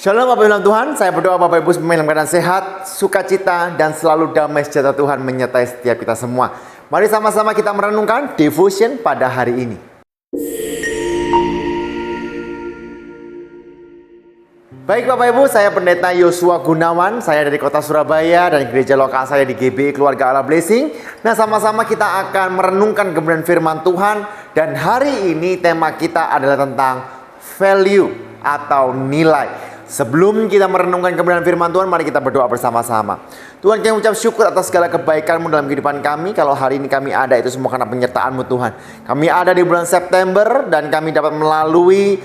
Shalom Bapak Ibu dalam Tuhan, saya berdoa Bapak Ibu semua dalam keadaan sehat, sukacita, dan selalu damai sejahtera Tuhan menyertai setiap kita semua. Mari sama-sama kita merenungkan devotion pada hari ini. Baik Bapak Ibu, saya Pendeta Yosua Gunawan, saya dari kota Surabaya dan gereja lokal saya di GBI Keluarga Allah Blessing. Nah, sama-sama kita akan merenungkan kebenaran firman Tuhan, dan hari ini tema kita adalah tentang value atau nilai. Sebelum kita merenungkan kebenaran firman Tuhan, mari kita berdoa bersama-sama. Tuhan, kami ucap syukur atas segala kebaikan-Mu dalam kehidupan kami. Kalau hari ini kami ada, itu semua karena penyertaan-Mu Tuhan. Kami ada di bulan September dan kami dapat melalui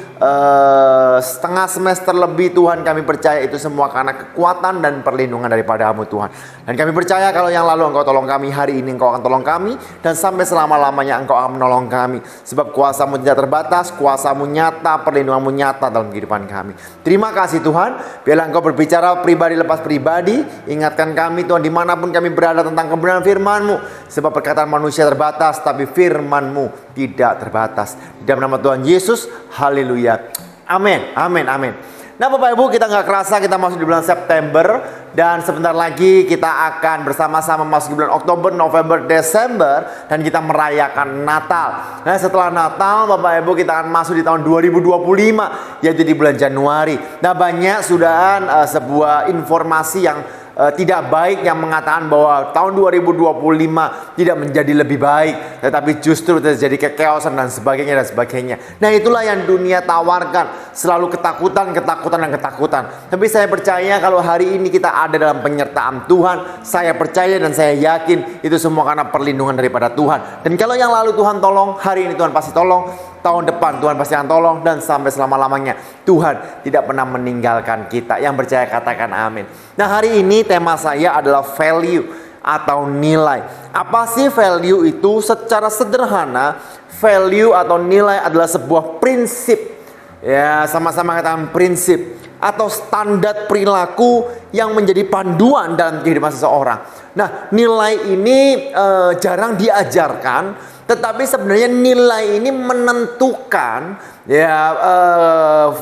setengah semester lebih Tuhan. Kami percaya itu semua karena kekuatan dan perlindungan daripada-Mu Tuhan. Dan kami percaya kalau yang lalu Engkau tolong kami, hari ini Engkau akan tolong kami, dan sampai selama-lamanya Engkau akan menolong kami. Sebab kuasa-Mu tidak terbatas, kuasa-Mu nyata, perlindungan-Mu nyata dalam kehidupan kami. Terima kasih Tuhan, biarlah Engkau berbicara pribadi lepas pribadi. Ingatkan kami Tuhan dimanapun kami berada tentang kebenaran firman-Mu. Sebab perkataan manusia terbatas, tapi firman-Mu tidak terbatas. Di dalam nama Tuhan Yesus, haleluya, amin, amin, amin. Nah Bapak Ibu, kita nggak kerasa kita masuk di bulan September, dan sebentar lagi kita akan bersama-sama masuk di bulan Oktober, November, Desember, dan kita merayakan Natal. Nah setelah Natal Bapak Ibu, kita akan masuk di tahun 2025, yaitu di bulan Januari. Nah banyak sudah sebuah informasi yang tidak baik yang mengatakan bahwa tahun 2025 tidak menjadi lebih baik, tetapi justru terjadi kekeosan dan sebagainya dan sebagainya. Nah itulah yang dunia tawarkan, selalu ketakutan, ketakutan, dan ketakutan. Tapi saya percaya kalau hari ini kita ada dalam penyertaan Tuhan, saya percaya dan saya yakin itu semua karena perlindungan daripada Tuhan. Dan kalau yang lalu Tuhan tolong, hari ini Tuhan pasti tolong, tahun depan Tuhan pasti akan tolong, dan sampai selama-lamanya Tuhan tidak pernah meninggalkan kita. Yang percaya katakan amin. Nah hari ini tema saya adalah value atau nilai. Apa sih value itu? Secara sederhana, value atau nilai adalah sebuah prinsip. Ya, sama-sama katakan prinsip atau standar perilaku yang menjadi panduan dalam kehidupan seseorang. Nah, nilai ini jarang diajarkan, tetapi sebenarnya nilai ini menentukan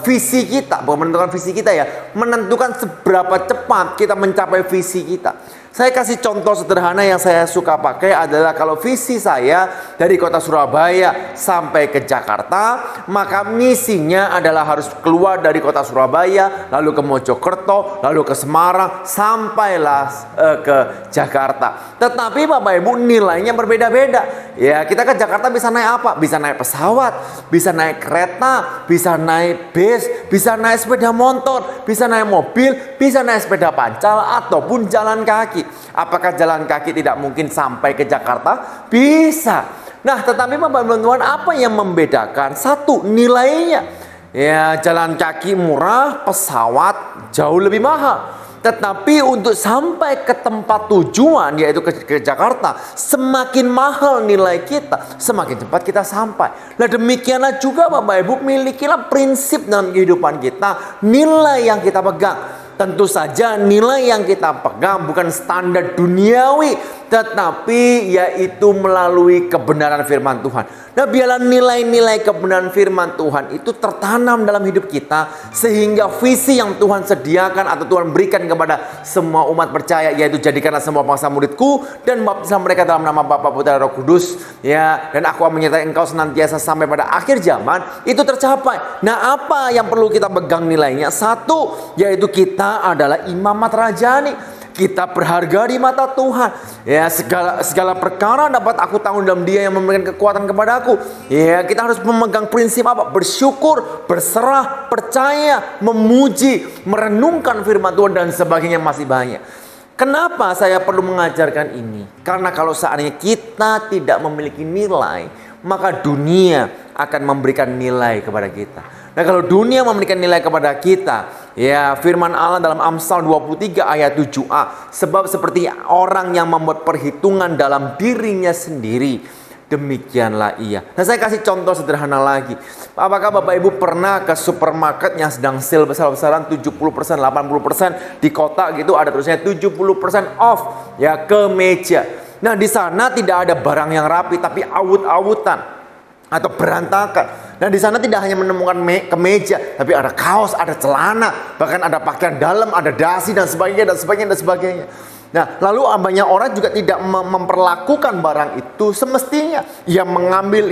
visi kita, bukan menentukan visi kita ya, menentukan seberapa cepat kita mencapai visi kita. Saya kasih contoh sederhana yang saya suka pakai adalah kalau visi saya dari kota Surabaya sampai ke Jakarta, maka misinya adalah harus keluar dari kota Surabaya, lalu ke Mojokerto, lalu ke Semarang, sampailah ke Jakarta. Tetapi Bapak Ibu, nilainya berbeda-beda. Ya, kita ke Jakarta bisa naik apa? Bisa naik pesawat, bisa naik kereta, bisa naik bis, bisa naik sepeda motor, bisa naik mobil, bisa naik sepeda pancal, ataupun jalan kaki. Apakah jalan kaki tidak mungkin sampai ke Jakarta? Bisa. Nah, tetapi Bapak Ibu Tuhan, apa yang membedakan? Satu, nilainya. Ya, jalan kaki murah, pesawat jauh lebih mahal. Tetapi untuk sampai ke tempat tujuan, yaitu ke Jakarta, semakin mahal nilai kita, semakin cepat kita sampai. Nah demikianlah juga Bapak Ibu, milikilah prinsip dalam kehidupan kita, nilai yang kita pegang. Tentu saja nilai yang kita pegang bukan standar duniawi, tetapi yaitu melalui kebenaran firman Tuhan. Nah biarlah nilai-nilai kebenaran firman Tuhan itu tertanam dalam hidup kita, sehingga visi yang Tuhan sediakan atau Tuhan berikan kepada semua umat percaya, yaitu jadikanlah semua bangsa muridku dan baptislah mereka dalam nama Bapa, Putra, dan Roh Kudus, ya, dan aku akan menyertai engkau senantiasa sampai pada akhir zaman, itu tercapai. Nah apa yang perlu kita pegang nilainya? Satu, yaitu kita adalah imamat rajani. Kita berharga di mata Tuhan. Ya, segala perkara dapat aku tanggung dalam Dia yang memberikan kekuatan kepada aku. Ya, kita harus memegang prinsip apa? Bersyukur, berserah, percaya, memuji, merenungkan firman Tuhan, dan sebagainya masih banyak. Kenapa saya perlu mengajarkan ini? Karena kalau seandainya kita tidak memiliki nilai, maka dunia akan memberikan nilai kepada kita. Nah kalau dunia memberikan nilai kepada kita, ya firman Allah dalam Amsal 23 ayat 7a, sebab seperti orang yang membuat perhitungan dalam dirinya sendiri, demikianlah ia. Nah saya kasih contoh sederhana lagi. Apakah Bapak Ibu pernah ke supermarket yang sedang sale besar-besaran 70%, 80% di kota gitu, ada tulisannya 70% off ya ke meja. Nah di sana tidak ada barang yang rapi, tapi awut-awutan atau berantakan. Dan di sana tidak hanya menemukan kemeja, tapi ada kaos, ada celana, bahkan ada pakaian dalam, ada dasi dan sebagainya dan sebagainya dan sebagainya. Nah, lalu banyak orang juga tidak memperlakukan barang itu semestinya. Ia mengambil,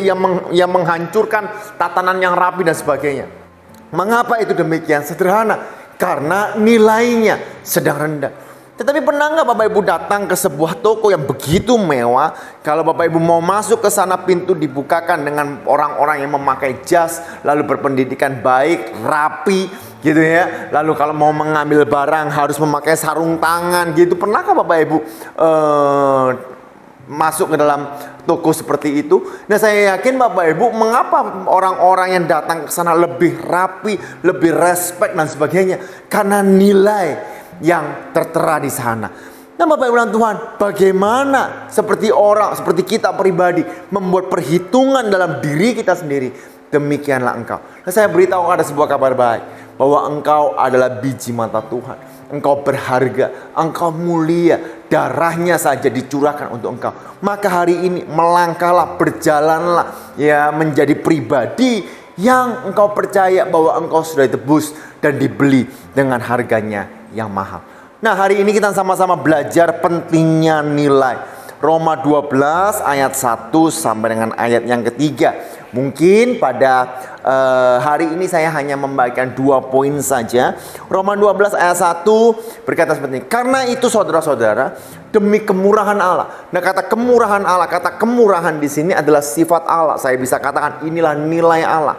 ia menghancurkan tatanan yang rapi dan sebagainya. Mengapa itu demikian? Sederhana, karena nilainya sedang rendah. Tetapi pernah nggak Bapak Ibu datang ke sebuah toko yang begitu mewah? Kalau Bapak Ibu mau masuk ke sana, pintu dibukakan dengan orang-orang yang memakai jas, lalu berpendidikan baik, rapi, gitu ya. Lalu kalau mau mengambil barang harus memakai sarung tangan, gitu. Pernahkah Bapak Ibu masuk ke dalam toko seperti itu? Nah, saya yakin Bapak Ibu, mengapa orang-orang yang datang ke sana lebih rapi, lebih respect dan sebagainya? Karena nilai yang tertera di sana. Nah, Bapak Ibu dan Tuhan, bagaimana seperti kita pribadi membuat perhitungan dalam diri kita sendiri, demikianlah engkau. Nah, saya beritahu ada sebuah kabar baik, bahwa engkau adalah biji mata Tuhan. Engkau berharga, engkau mulia, darahnya saja dicurahkan untuk engkau. Maka hari ini melangkahlah, berjalanlah ya menjadi pribadi yang engkau percaya bahwa engkau sudah ditebus dan dibeli dengan harganya yang mahal. Nah, hari ini kita sama-sama belajar pentingnya nilai. Roma 12 ayat 1 sampai dengan ayat yang ketiga. Mungkin pada hari ini saya hanya membagikan 2 poin saja. Roma 12 ayat 1 berkata seperti ini. Karena itu saudara-saudara, demi kemurahan Allah. Nah, kata kemurahan di sini adalah sifat Allah. Saya bisa katakan inilah nilai Allah.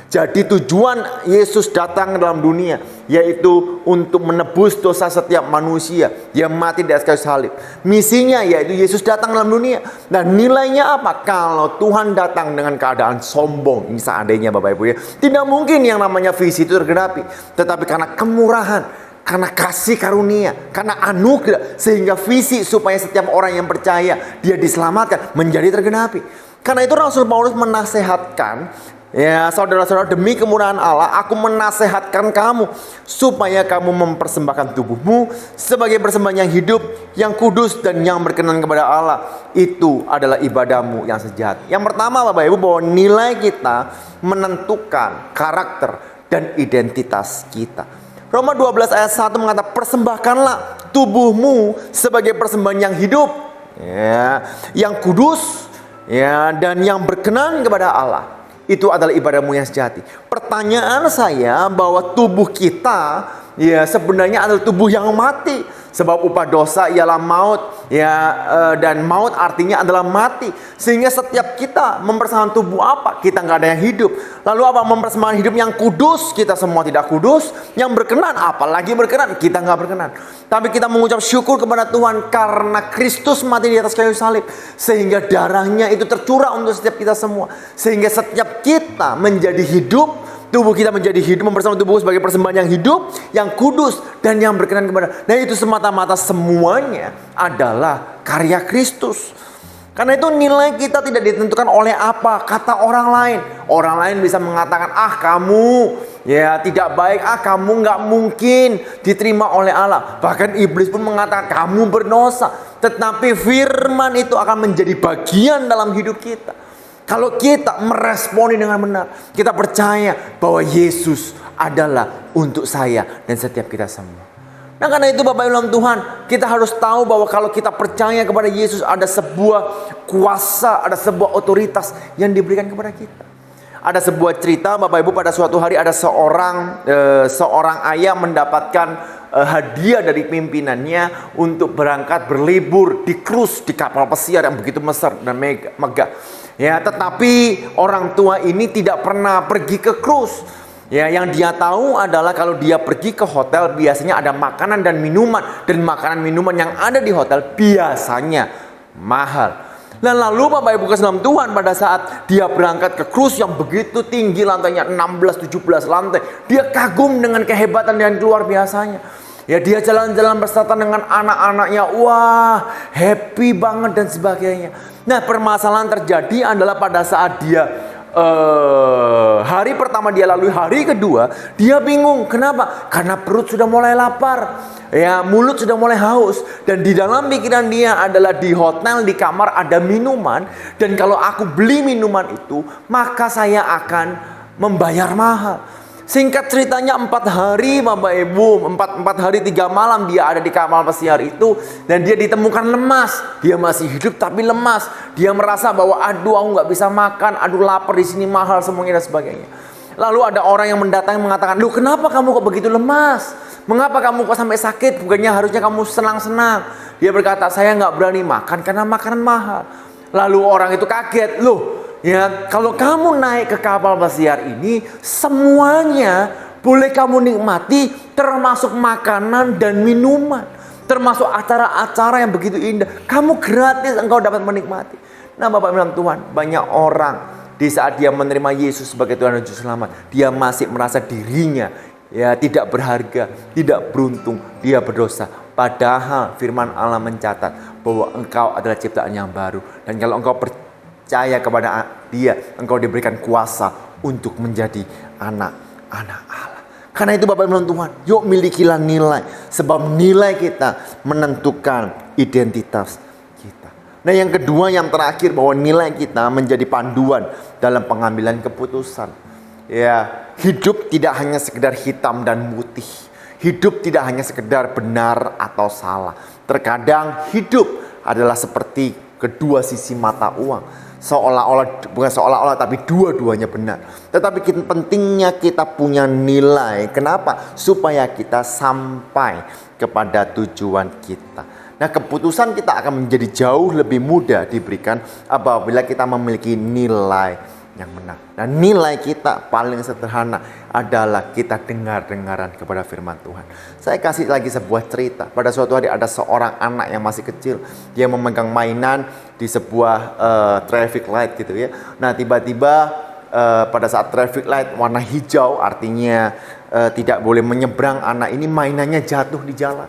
Jadi tujuan Yesus datang ke dalam dunia yaitu untuk menebus dosa setiap manusia. Dia mati di atas kayu salib. Misinya yaitu Yesus datang ke dalam dunia. Dan nilainya apa? Kalau Tuhan datang dengan keadaan sombong, ini seandainya Bapak Ibu ya, tidak mungkin yang namanya visi itu tergenapi. Tetapi karena kemurahan, karena kasih karunia, karena anugerah, sehingga visi supaya setiap orang yang percaya dia diselamatkan menjadi tergenapi. Karena itu Rasul Paulus menasehatkan, ya saudara-saudara, demi kemurahan Allah aku menasehatkan kamu supaya kamu mempersembahkan tubuhmu sebagai persembahan yang hidup, yang kudus dan yang berkenan kepada Allah. Itu adalah ibadahmu yang sejati. Yang pertama Bapak Ibu, bahwa nilai kita menentukan karakter dan identitas kita. Roma 12 ayat 1 mengatakan, persembahkanlah tubuhmu sebagai persembahan yang hidup, ya, yang kudus, ya, dan yang berkenan kepada Allah. Itu adalah ibadahmu yang sejati. Pertanyaan saya bahwa tubuh kita ya sebenarnya adalah tubuh yang mati. Sebab upah dosa ialah maut, ya, dan maut artinya adalah mati. Sehingga setiap kita mempersembahkan tubuh apa? Kita nggak ada yang hidup. Lalu apa? Mempersembahkan hidup yang kudus, kita semua tidak kudus. Yang berkenan, apalagi berkenan, kita nggak berkenan. Tapi kita mengucap syukur kepada Tuhan karena Kristus mati di atas kayu salib, sehingga darahnya itu tercurah untuk setiap kita semua. Sehingga setiap kita menjadi hidup, tubuh kita menjadi hidup, mempersembahkan tubuh sebagai persembahan yang hidup, yang kudus, dan yang berkenan kepada. Nah, itu semata-mata semuanya adalah karya Kristus. Karena itu nilai kita tidak ditentukan oleh apa kata orang lain. Orang lain bisa mengatakan, kamu ya tidak baik, kamu nggak mungkin diterima oleh Allah. Bahkan iblis pun mengatakan kamu berdosa. Tetapi firman itu akan menjadi bagian dalam hidup kita. Kalau kita meresponi dengan benar, kita percaya bahwa Yesus adalah untuk saya dan setiap kita semua. Nah, karena itu Bapak Ibu dalam Tuhan, kita harus tahu bahwa kalau kita percaya kepada Yesus, ada sebuah kuasa, ada sebuah otoritas yang diberikan kepada kita. Ada sebuah cerita Bapak Ibu, pada suatu hari ada seorang ayah mendapatkan hadiah dari pimpinannya untuk berangkat berlibur di krus, di kapal pesiar yang begitu besar dan megah. Ya, tetapi orang tua ini tidak pernah pergi ke krus. Ya, yang dia tahu adalah kalau dia pergi ke hotel biasanya ada makanan dan minuman, dan makanan minuman yang ada di hotel biasanya mahal. Dan lalu Bapak Ibu kasih dalam Tuhan, pada saat dia berangkat ke krus yang begitu tinggi, lantainya 16-17 lantai, dia kagum dengan kehebatan dan luar biasanya. Ya, dia jalan-jalan bersama dengan anak-anaknya, wah happy banget dan sebagainya. Nah, permasalahan terjadi adalah pada saat dia hari pertama dia lalui, hari kedua dia bingung. Kenapa? Karena perut sudah mulai lapar, ya, mulut sudah mulai haus. Dan di dalam pikiran dia adalah di hotel, di kamar ada minuman, dan kalau aku beli minuman itu maka saya akan membayar mahal. Singkat ceritanya 4 hari Bapak Ibu, 4 hari 3 malam dia ada di kapal pesiar itu. Dan dia ditemukan lemas. Dia masih hidup tapi lemas. Dia merasa bahwa aduh aku gak bisa makan, aduh lapar di sini mahal semuanya dan sebagainya. Lalu ada orang yang mendatangi mengatakan, loh kenapa kamu kok begitu lemas? Mengapa kamu kok sampai sakit? Bukannya harusnya kamu senang-senang. Dia berkata, saya gak berani makan karena makanan mahal. Lalu orang itu kaget, loh. Ya, kalau kamu naik ke kapal pesiar ini, semuanya boleh kamu nikmati, termasuk makanan dan minuman, termasuk acara-acara yang begitu indah. Kamu gratis, engkau dapat menikmati. Nah, Bapak bilang Tuhan, banyak orang di saat dia menerima Yesus sebagai Tuhan dan Juru Selamat, dia masih merasa dirinya ya tidak berharga, tidak beruntung, dia berdosa. Padahal firman Allah mencatat bahwa engkau adalah ciptaan yang baru, dan kalau engkau percaya kepada Dia, engkau diberikan kuasa untuk menjadi anak-anak Allah. Karena itu Bapak bilang Tuhan, yuk milikilah nilai, sebab nilai kita menentukan identitas kita. Nah, yang kedua, yang terakhir, bahwa nilai kita menjadi panduan dalam pengambilan keputusan. Ya, hidup tidak hanya sekedar hitam dan putih. Hidup tidak hanya sekedar benar atau salah. Terkadang hidup adalah seperti kedua sisi mata uang. Bukan seolah-olah, tapi dua-duanya benar. Tetapi pentingnya kita punya nilai. Kenapa? Supaya kita sampai kepada tujuan kita. Nah, keputusan kita akan menjadi jauh lebih mudah diberikan apabila kita memiliki nilai yang benar. Dan nilai kita paling sederhana adalah kita dengar-dengaran kepada firman Tuhan. Saya kasih lagi sebuah cerita. Pada suatu hari ada seorang anak yang masih kecil. Dia memegang mainan di sebuah traffic light gitu ya. Nah, tiba-tiba pada saat traffic light warna hijau, artinya tidak boleh menyeberang, anak ini mainannya jatuh di jalan.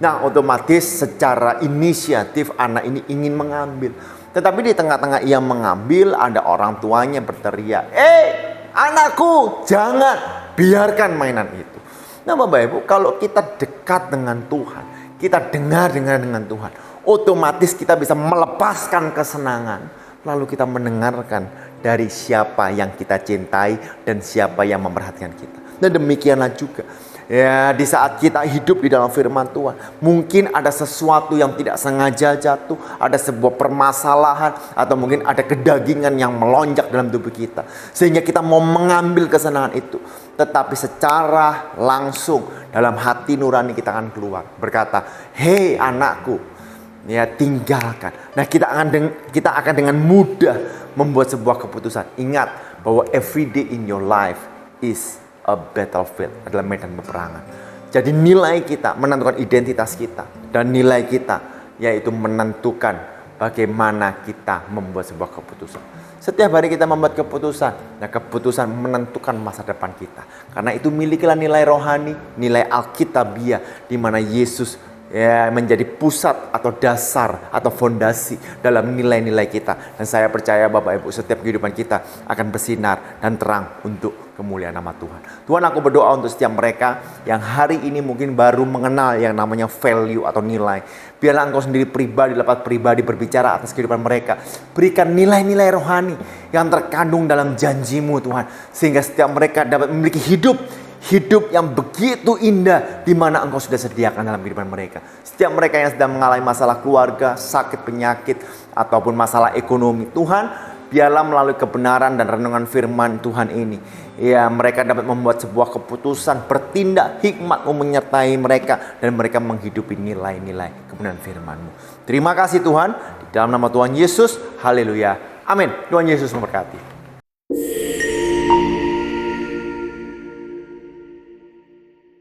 Nah, otomatis secara inisiatif anak ini ingin mengambil. Tetapi di tengah-tengah ia mengambil, ada orang tuanya berteriak, anakku, jangan, biarkan mainan itu. Nah, Bapak Ibu, kalau kita dekat dengan Tuhan, kita dengar dengan Tuhan, otomatis kita bisa melepaskan kesenangan. Lalu kita mendengarkan dari siapa yang kita cintai dan siapa yang memperhatikan kita. Dan demikianlah juga. Ya, di saat kita hidup di dalam firman Tuhan, mungkin ada sesuatu yang tidak sengaja jatuh, ada sebuah permasalahan, atau mungkin ada kedagingan yang melonjak dalam tubuh kita, sehingga kita mau mengambil kesenangan itu. Tetapi secara langsung dalam hati nurani kita akan keluar berkata, hei anakku, ya tinggalkan. Nah, kita akan dengan mudah membuat sebuah keputusan. Ingat bahwa every day in your life is a battlefield, adalah medan peperangan. Jadi nilai kita menentukan identitas kita, dan nilai kita yaitu menentukan bagaimana kita membuat sebuah keputusan. Setiap hari kita membuat keputusan. Nah, keputusan menentukan masa depan kita. Karena itu milikilah nilai rohani, nilai alkitabiah, di mana Yesus ya menjadi pusat atau dasar atau fondasi dalam nilai-nilai kita. Dan saya percaya Bapak Ibu, setiap kehidupan kita akan bersinar dan terang untuk kemuliaan nama Tuhan. Tuhan, aku berdoa untuk setiap mereka yang hari ini mungkin baru mengenal yang namanya value atau nilai. Biarlah Engkau sendiri pribadi, lewat pribadi berbicara atas kehidupan mereka. Berikan nilai-nilai rohani yang terkandung dalam janji-Mu Tuhan, sehingga setiap mereka dapat memiliki hidup yang begitu indah, di mana Engkau sudah sediakan dalam kehidupan mereka. Setiap mereka yang sedang mengalami masalah keluarga, sakit, penyakit, ataupun masalah ekonomi, Tuhan, biarlah melalui kebenaran dan renungan firman Tuhan ini, ya mereka dapat membuat sebuah keputusan, bertindak, hikmat-Mu menyertai mereka, dan mereka menghidupi nilai-nilai kebenaran firman-Mu. Terima kasih Tuhan, di dalam nama Tuhan Yesus, haleluya, amin. Tuhan Yesus memberkati.